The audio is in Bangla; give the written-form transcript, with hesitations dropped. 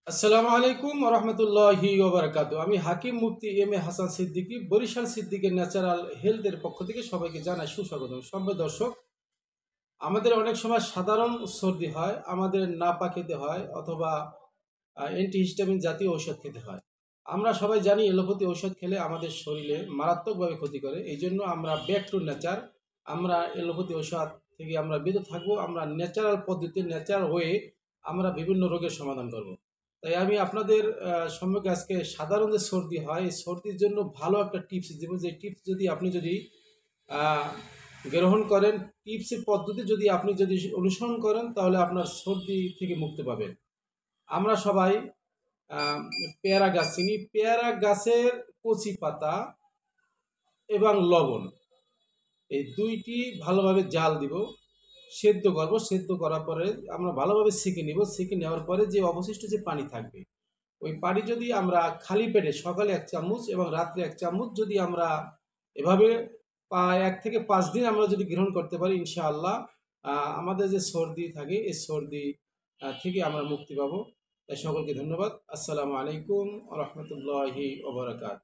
আসসালামু আলাইকুম রহমতুল্লাহি ওবরাকাতু। আমি হাকিম মুফতি এম এ হাসান সিদ্দিকী, বরিশাল সিদ্দিকের ন্যাচারাল হেলথের পক্ষ থেকে সবাইকে জানাই সুস্বাগতম। সম্মানিত দর্শক, আমাদের অনেক সময় সাধারণ সর্দি হয়, আমাদের নাপা খেতে হয় অথবা অ্যান্টিহিস্টামিন জাতীয় ঔষধ খেতে হয়। আমরা সবাই জানি এলোপ্যাথি ঔষধ খেলে আমাদের শরীরে মারাত্মকভাবে ক্ষতি করে। এই জন্য আমরা ব্যাক টু নেচার, আমরা এলোপ্যাথি ঔষধ থেকে আমরা বিরত থাকবো। আমরা ন্যাচারাল পদ্ধতি, ন্যাচারাল ওয়ে আমরা বিভিন্ন রোগের সমাধান করব। তাই আমি আপনাদের সম্মুখে আজকে সাধারণ যে সর্দি হয়, এই সর্দির জন্য ভালো একটা টিপস দেবো। যে টিপস যদি আপনি আহ, গ্রহণ করেন, টিপসের পদ্ধতি যদি অনুসরণ করেন, তাহলে আপনার সর্দি থেকে মুক্তি পাবেন। আমরা সবাই আহ, পেয়ারা গাছ চিনি। পেয়ারা গাছের কচি পাতা এবং লবণ, এই দুইটি ভালোভাবে জাল দিব, সেদ্ধ করব। সেদ্ধ করার পরে আমরা ভালোভাবে সেঁকে নিব। সেঁকে নেওয়ার পরে যে অবশিষ্ট যে পানি থাকবে, ওই পানি যদি আমরা খালি পেটে সকালে 1 চামচ এবং রাত্রে 1 চামচ যদি আমরা এভাবে 1 থেকে 5 দিন আমরা যদি গ্রহণ করতে পারি, ইনশাআল্লাহ আমাদের যে সর্দি থাকে এই সর্দি থেকে আমরা মুক্তি পাবো। তাই সকলকে ধন্যবাদ। আসসালামু আলাইকুম রহমতুল্লাহি ওবরাকাত।